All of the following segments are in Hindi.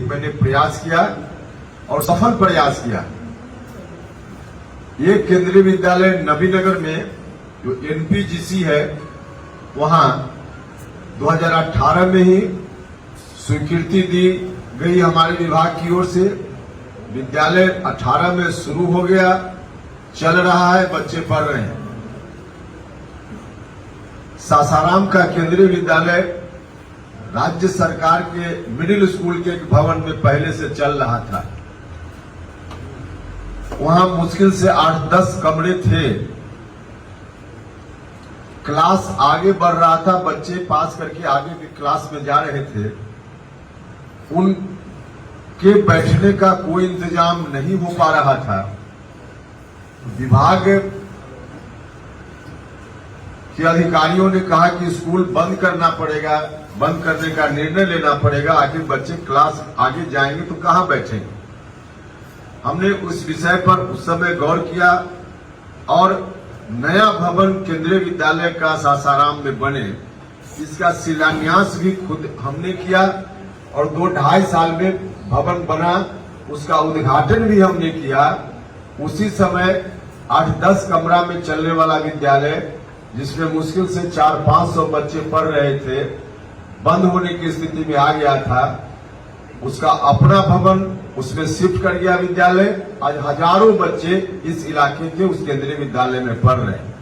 मैंने प्रयास किया और सफल प्रयास किया। ये केंद्रीय विद्यालय नबीनगर में जो एनपीजीसी है, वहां 2018 में ही स्वीकृति दी गई हमारे विभाग की ओर से। विद्यालय 18 में शुरू हो गया, चल रहा है, बच्चे पढ़ रहे हैं। सासाराम का केंद्रीय विद्यालय राज्य सरकार के मिडिल स्कूल के एक भवन में पहले से चल रहा था। वहां मुश्किल से 8-10 कमरे थे। क्लास आगे बढ़ रहा था, बच्चे पास करके आगे की क्लास में जा रहे थे। उनके बैठने का कोई इंतजाम नहीं हो पा रहा था। विभाग के अधिकारियों ने कहा कि स्कूल बंद करना पड़ेगा, बंद करने का निर्णय लेना पड़ेगा। आखिर बच्चे क्लास आगे जाएंगे तो कहां बैठेंगे। हमने उस विषय पर उस समय गौर किया और नया भवन केंद्रीय विद्यालय का सासाराम में बने, इसका शिलान्यास भी खुद हमने किया और 2-2.5 साल में भवन बना, उसका उद्घाटन भी हमने किया। उसी समय 8-10 कमरा में चलने वाला विद्यालय, जिसमें मुश्किल से 400-500 बच्चे पढ़ रहे थे, बंद होने की स्थिति में आ गया था। उसका अपना भवन, उसमें शिफ्ट कर गया विद्यालय। आज हजारों बच्चे इस इलाके के उस केंद्रीय विद्यालय में पढ़ रहे हैं।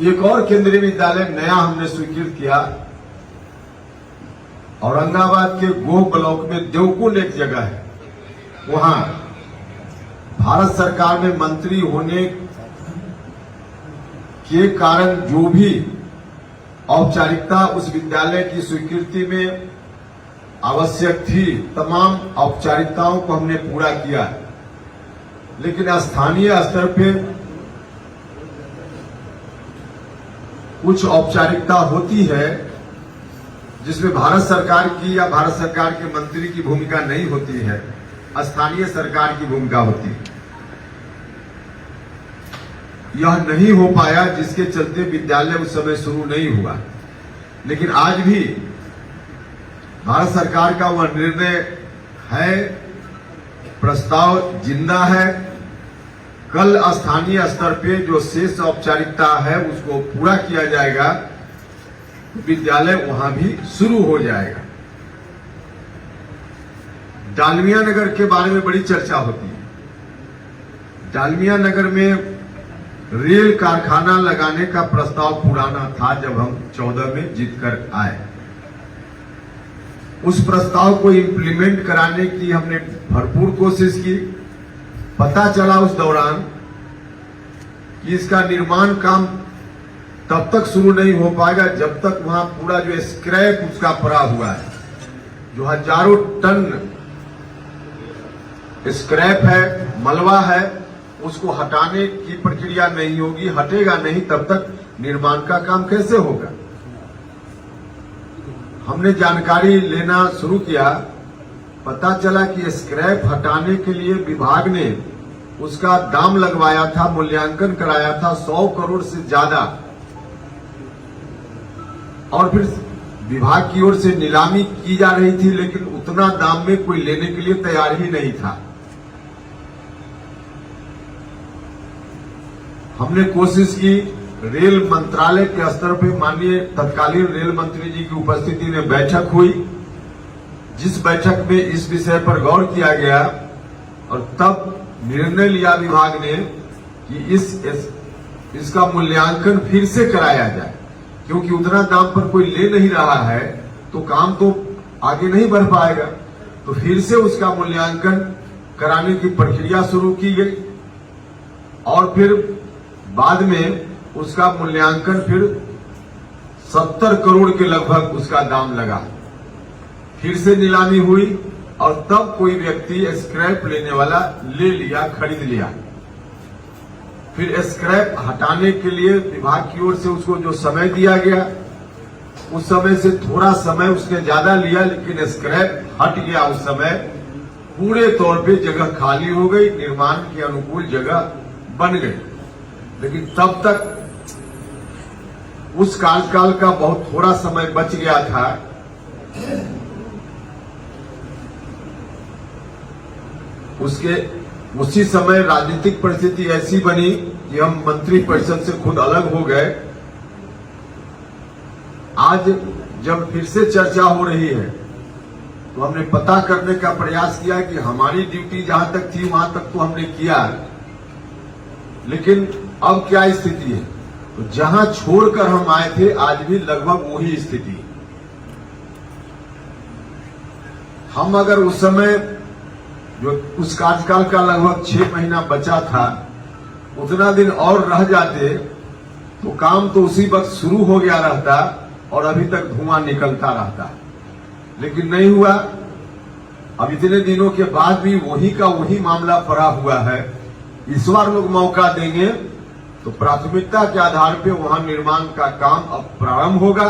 एक और केंद्रीय विद्यालय नया हमने स्वीकृत किया। औरंगाबाद के गोह ब्लॉक में देवकुंड एक जगह है, वहां भारत सरकार में मंत्री होने के कारण जो भी औपचारिकता उस विद्यालय की स्वीकृति में आवश्यक थी, तमाम औपचारिकताओं को हमने पूरा किया। लेकिन स्थानीय स्तर पे कुछ औपचारिकता होती है जिसमें भारत सरकार की या भारत सरकार के मंत्री की भूमिका नहीं होती है, स्थानीय सरकार की भूमिका होती है। यह नहीं हो पाया, जिसके चलते विद्यालय उस समय शुरू नहीं हुआ। लेकिन आज भी भारत सरकार का वह निर्णय है, प्रस्ताव जिंदा है। कल स्थानीय स्तर पे जो शेष औपचारिकता है उसको पूरा किया जाएगा, विद्यालय वहां भी शुरू हो जाएगा। डालमिया नगर के बारे में बड़ी चर्चा होती है। डालमिया नगर में रेल कारखाना लगाने का प्रस्ताव पुराना था, जब हम 14 में जीतकर आए। उस प्रस्ताव को इंप्लीमेंट कराने की हमने भरपूर कोशिश की। पता चला उस दौरान कि इसका निर्माण काम तब तक शुरू नहीं हो पाएगा जब तक वहां पूरा जो स्क्रैप उसका पड़ा हुआ है, जो हजारों टन स्क्रैप है, मलबा है, उसको हटाने की प्रक्रिया नहीं होगी। हटेगा नहीं तब तक निर्माण का काम कैसे होगा। हमने जानकारी लेना शुरू किया, पता चला कि स्क्रैप हटाने के लिए विभाग ने उसका दाम लगवाया था, मूल्यांकन कराया था 100 करोड़ से ज्यादा, और फिर विभाग की ओर से नीलामी की जा रही थी, लेकिन उतना दाम में कोई लेने के लिए तैयार ही नहीं था। हमने कोशिश की, रेल मंत्रालय के स्तर पर माननीय तत्कालीन रेल मंत्री जी की उपस्थिति में बैठक हुई, जिस बैठक में इस विषय पर गौर किया गया और तब निर्णय लिया विभाग ने कि इसका मूल्यांकन फिर से कराया जाए, क्योंकि उतना दाम पर कोई ले नहीं रहा है तो काम तो आगे नहीं बढ़ पाएगा। तो फिर से उसका मूल्यांकन कराने की प्रक्रिया शुरू की गई और फिर बाद में उसका मूल्यांकन फिर 70 करोड़ के लगभग उसका दाम लगा। फिर से नीलामी हुई और तब कोई व्यक्ति स्क्रैप लेने वाला ले लिया, खरीद लिया। फिर स्क्रैप हटाने के लिए विभाग की ओर से उसको जो समय दिया गया, उस समय से थोड़ा समय उसने ज्यादा लिया, लेकिन स्क्रैप हट गया। उस समय पूरे तौर पे जगह खाली हो गई, निर्माण के अनुकूल जगह बन गई। लेकिन तब तक उस कार्यकाल का बहुत थोड़ा समय बच गया था उसके उसी समय राजनीतिक परिस्थिति ऐसी बनी कि हम मंत्री परिषद से खुद अलग हो गए। आज जब फिर से चर्चा हो रही है तो हमने पता करने का प्रयास किया कि हमारी ड्यूटी जहां तक थी वहां तक तो हमने किया, लेकिन अब क्या स्थिति है। तो जहां छोड़कर हम आए थे आज भी लगभग वही स्थिति है। हम अगर उस समय जो उस कार्यकाल का लगभग 6 महीना बचा था उतना दिन और रह जाते तो काम तो उसी वक्त शुरू हो गया रहता और अभी तक धुआं निकलता रहता, लेकिन नहीं हुआ। अब इतने दिनों के बाद भी वही का वही मामला पड़ा हुआ है। इस बार लोग मौका देंगे तो प्राथमिकता के आधार पे वहां निर्माण का काम अब प्रारंभ होगा,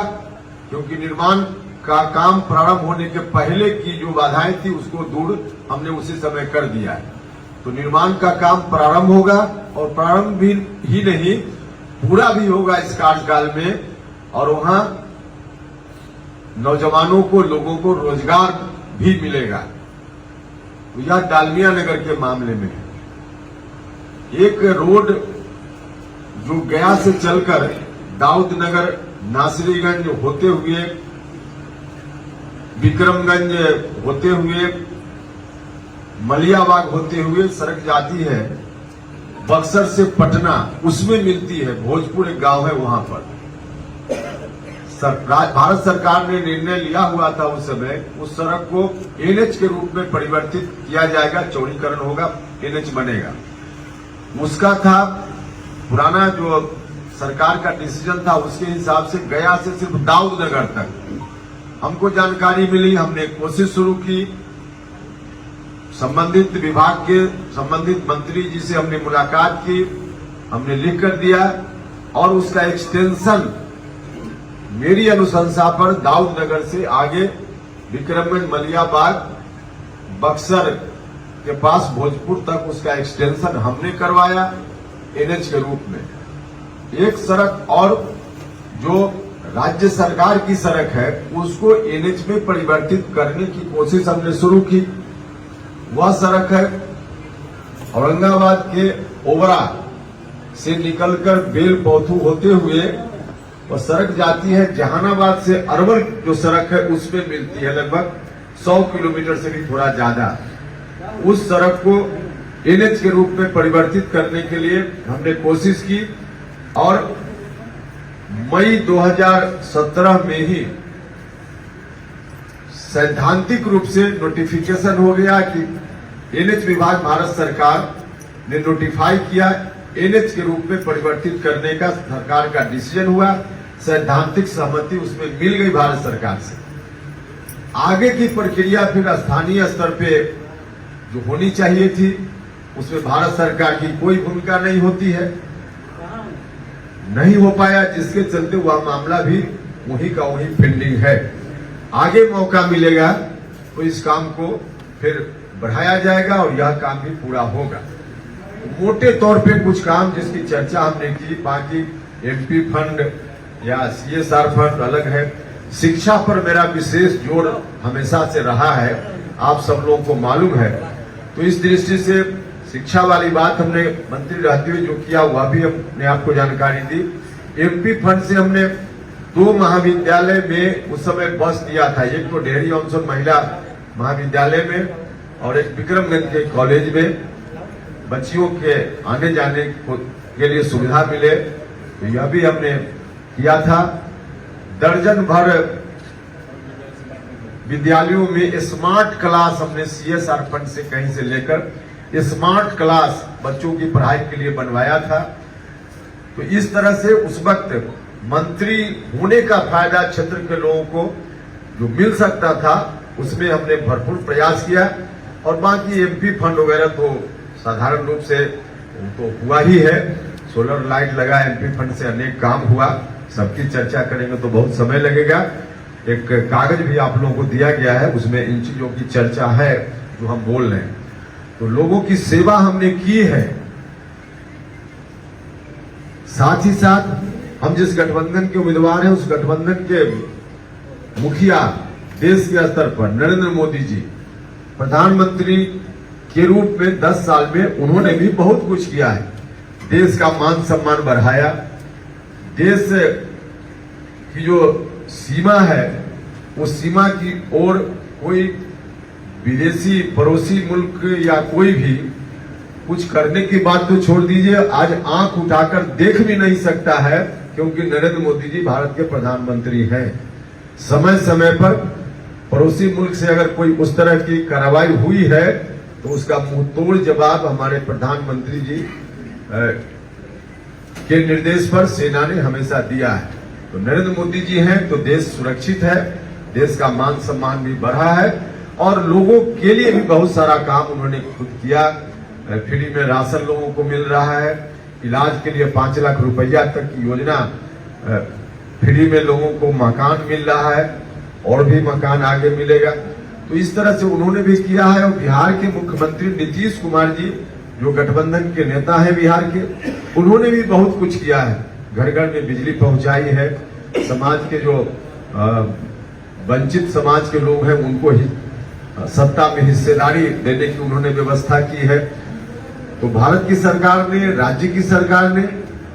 क्योंकि निर्माण का काम प्रारंभ होने के पहले की जो बाधाएं थी उसको दूर हमने उसी समय कर दिया है। तो निर्माण का काम प्रारंभ होगा और प्रारंभ भी ही नहीं पूरा भी होगा इस कार्यकाल में, और वहां नौजवानों को, लोगों को रोजगार भी मिलेगा। तो यह डालमिया नगर के मामले में एक रोड जो गया से चलकर दाऊद नगर, नासरीगंज होते हुए, विक्रमगंज होते हुए, मलियाबाग होते हुए सड़क जाती है बक्सर से पटना, उसमें मिलती है। भोजपुर एक गांव है वहां पर। भारत सरकार ने निर्णय लिया हुआ था उस समय, उस सड़क को एनएच के रूप में परिवर्तित किया जाएगा, चौड़ीकरण होगा, एनएच बनेगा। उसका था पुराना जो सरकार का डिसीजन था, उसके हिसाब से गया से सिर्फ दाऊद नगर तक हमको जानकारी मिली। हमने कोशिश शुरू की, संबंधित विभाग के संबंधित मंत्री जी से हमने मुलाकात की, हमने लिख कर दिया और उसका एक्सटेंशन मेरी अनुशंसा पर दाऊद नगर से आगे विक्रमगंज, मलियाबाग, बक्सर के पास भोजपुर तक उसका एक्सटेंशन हमने करवाया एनएच के रूप में। एक सड़क और जो राज्य सरकार की सड़क है उसको एनएच में परिवर्तित करने की कोशिश हमने शुरू की। वह सड़क है औरंगाबाद के ओबरा से निकलकर बेल पौथू होते हुए वह सड़क जाती है जहानाबाद से अरवल, जो सड़क है उसमें मिलती है, लगभग 100 किलोमीटर से भी थोड़ा ज्यादा। उस सड़क को एनएच के रूप में परिवर्तित करने के लिए हमने कोशिश की और मई 2017 में ही सैद्धांतिक रूप से नोटिफिकेशन हो गया कि एनएच विभाग भारत सरकार ने नोटिफाई किया, एनएच के रूप में परिवर्तित करने का सरकार का डिसीजन हुआ, सैद्धांतिक सहमति उसमें मिल गई भारत सरकार से। आगे की प्रक्रिया फिर स्थानीय स्तर पे जो होनी चाहिए थी उसमें भारत सरकार की कोई भूमिका नहीं होती है, नहीं हो पाया, जिसके चलते वह मामला भी वही का वही पेंडिंग है। आगे मौका मिलेगा तो इस काम को फिर बढ़ाया जाएगा और यह काम भी पूरा होगा। मोटे तौर पे कुछ काम जिसकी चर्चा हमने की, बाकी एमपी फंड या सीएसआर फंड अलग है। शिक्षा पर मेरा विशेष जोर हमेशा से रहा है, आप सब लोगों को मालूम है। तो इस दृष्टि से शिक्षा वाली बात हमने मंत्री रहते हुए जो किया वह भी हमने आपको जानकारी दी। एमपी फंड से हमने 2 महाविद्यालय में उस समय बस दिया था, एक तो डेहरी ऑनसन महिला महाविद्यालय में और एक विक्रमगंज के कॉलेज में, बच्चियों के आने जाने के लिए सुविधा मिले, तो यह भी हमने किया था। दर्जन भर विद्यालयों में स्मार्ट क्लास हमने सीएसआर फंड से कहीं से लेकर स्मार्ट क्लास बच्चों की पढ़ाई के लिए बनवाया था। तो इस तरह से उस वक्त मंत्री होने का फायदा क्षेत्र के लोगों को जो मिल सकता था उसमें हमने भरपूर प्रयास किया। और बाकी एमपी फंड वगैरह तो साधारण रूप से तो हुआ ही है, सोलर लाइट लगा, एमपी फंड से अनेक काम हुआ, सबकी चर्चा करेंगे तो बहुत समय लगेगा। एक कागज भी आप लोगों को दिया गया है, उसमें इन चीजों की चर्चा है जो हम बोल रहे हैं। तो लोगों की सेवा हमने की है, साथ ही साथ हम जिस गठबंधन के उम्मीदवार हैं उस गठबंधन के मुखिया देश के स्तर पर नरेंद्र मोदी जी, प्रधानमंत्री के रूप में 10 साल में उन्होंने भी बहुत कुछ किया है। देश का मान सम्मान बढ़ाया, देश की जो सीमा है उस सीमा की ओर कोई विदेशी पड़ोसी मुल्क या कोई भी कुछ करने की बात तो छोड़ दीजिए, आज आंख उठाकर देख भी नहीं सकता है, क्योंकि नरेंद्र मोदी जी भारत के प्रधानमंत्री हैं। समय समय पर पड़ोसी मुल्क से अगर कोई उस तरह की कार्रवाई हुई है तो उसका मुंहतोड़ जवाब हमारे प्रधानमंत्री जी के निर्देश पर सेना ने हमेशा दिया है। तो नरेंद्र मोदी जी हैं तो देश सुरक्षित है, देश का मान सम्मान भी बढ़ा है और लोगों के लिए भी बहुत सारा काम उन्होंने खुद किया। फ्री में राशन लोगों को मिल रहा है, इलाज के लिए 5 लाख रुपया तक की योजना, फ्री में लोगों को मकान मिल रहा है और भी मकान आगे मिलेगा। तो इस तरह से उन्होंने भी किया है। और बिहार के मुख्यमंत्री नीतीश कुमार जी जो गठबंधन के नेता हैं बिहार के, उन्होंने भी बहुत कुछ किया है। घर घर में बिजली पहुंचाई है, समाज के जो वंचित समाज के लोग हैं उनको सत्ता में हिस्सेदारी देने की उन्होंने व्यवस्था की है। तो भारत की सरकार ने, राज्य की सरकार ने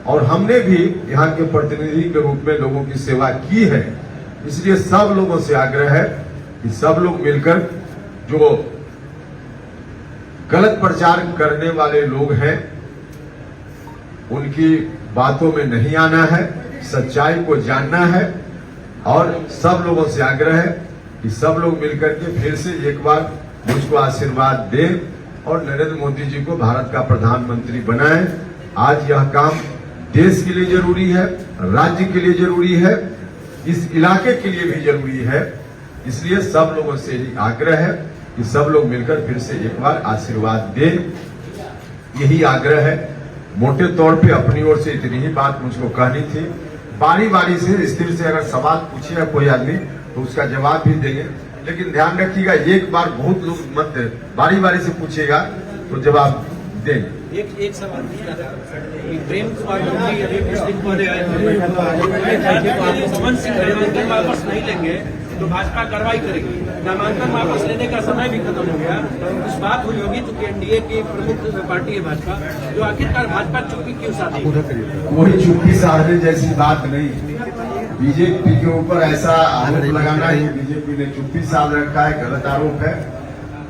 और हमने भी यहाँ के प्रतिनिधि के रूप में लोगों की सेवा की है। इसलिए सब लोगों से आग्रह है कि सब लोग मिलकर जो गलत प्रचार करने वाले लोग हैं उनकी बातों में नहीं आना है, सच्चाई को जानना है। और सब लोगों से आग्रह है कि सब लोग मिलकर के फिर से एक बार मुझको आशीर्वाद दें और नरेंद्र मोदी जी को भारत का प्रधानमंत्री बनाएं। आज यह काम देश के लिए जरूरी है, राज्य के लिए जरूरी है, इस इलाके के लिए भी जरूरी है। इसलिए सब लोगों से ही आग्रह है कि सब लोग मिलकर फिर से एक बार आशीर्वाद दें, यही आग्रह है। मोटे तौर पे अपनी ओर से इतनी ही बात मुझको कहनी थी। बारी बारी से स्थिर से अगर सवाल पूछेगा कोई आदमी तो उसका जवाब भी देंगे, लेकिन ध्यान रखिएगा एक बार बहुत लोग मत बारी बारी से पूछेगा तो जवाब देंगे। एक सवाल प्रेम कुमार जी अभी कुछ दिन पहले आए थे, पवन सिंह नामांकन वापस नहीं लेंगे तो भाजपा कार्रवाई करेगी। नामांकन वापस लेने का समय भी खत्म हो गया, कुछ बात हुई होगी तो एनडीए की प्रमुख पार्टी है भाजपा, जो आखिरकार भाजपा चुप्पी क्यों साधी? कोई चुप्पी साधने जैसी बात नहीं। बीजेपी के ऊपर ऐसा आरोप लगाना ही बीजेपी ने चुप्पी साध रखा है, गलत आरोप है।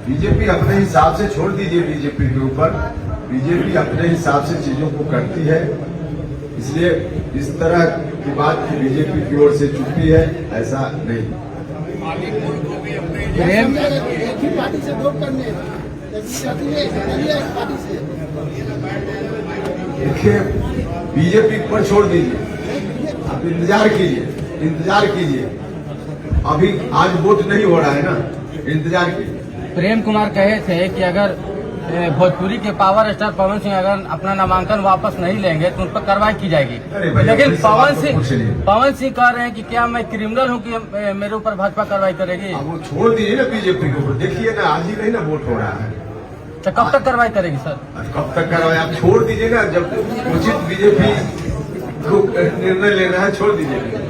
बीजेपी अपने हिसाब से छोड़ दीजिए, बीजेपी के ऊपर बीजेपी अपने हिसाब से चीजों को करती है। इसलिए इस तरह की बात की बीजेपी की ओर से चुप्पी है, ऐसा नहीं। एक ही पार्टी से वोट करने देखिए, बीजेपी पर छोड़ दीजिए, आप इंतजार कीजिए। अभी आज वोट नहीं हो रहा है ना, इंतजार कीजिए। प्रेम कुमार कहे थे कि अगर भोजपुरी के पावर स्टार पवन सिंह अगर अपना नामांकन वापस नहीं लेंगे तो उन पर कार्रवाई की जाएगी। लेकिन पवन सिंह कह रहे हैं कि क्या मैं क्रिमिनल हूं कि मेरे ऊपर भाजपा कार्रवाई करेगी? वो छोड़ दीजिए ना बीजेपी के ऊपर, देखिए ना आज ही नहीं ना वोट हो रहा है, तो कब तक कार्रवाई करेगी सर? कब तक कार्रवाई आप छोड़ दीजिए ना, जब उचित बीजेपी को निर्णय लेना है छोड़ दीजिए।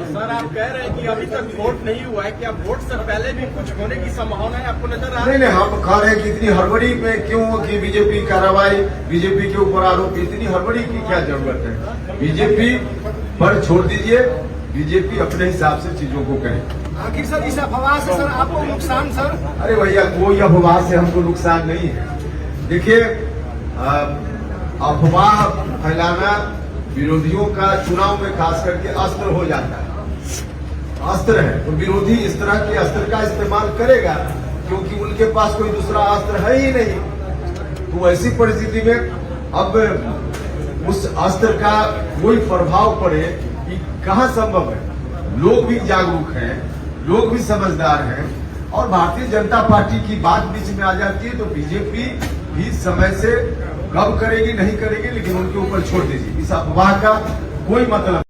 सर आप कह रहे हैं कि अभी तक वोट नहीं हुआ है, क्या वोट से पहले भी कुछ होने की संभावना है आपको नजर आ रही है? नहीं, हम कह रहे हैं कि इतनी हड़बड़ी में क्यों कि बीजेपी कार्रवाई, बीजेपी के ऊपर आरोप, इतनी हड़बड़ी की क्या जरूरत है? बीजेपी पर छोड़ दीजिए, बीजेपी अपने हिसाब से चीजों को करे। आखिर सर इस अफवाह से सर आपको नुकसान? सर अरे भैया कोई अफवाह से हमको नुकसान नहीं है। देखिए, अफवाह फैलाना विरोधियों का चुनाव में खास करके अस्त्र हो जाता है, अस्त्र है। तो विरोधी इस तरह के अस्त्र का इस्तेमाल करेगा क्योंकि उनके पास कोई दूसरा अस्त्र है ही नहीं। तो ऐसी परिस्थिति में अब उस अस्त्र का कोई प्रभाव पड़े कि कहाँ संभव है। लोग भी जागरूक हैं, लोग भी समझदार हैं और भारतीय जनता पार्टी की बात बीच में आ जाती है तो बीजेपी भी समय से कब करेगी नहीं करेगी, लेकिन उनके ऊपर छोड़ दीजिए। इस अफवाह का कोई मतलब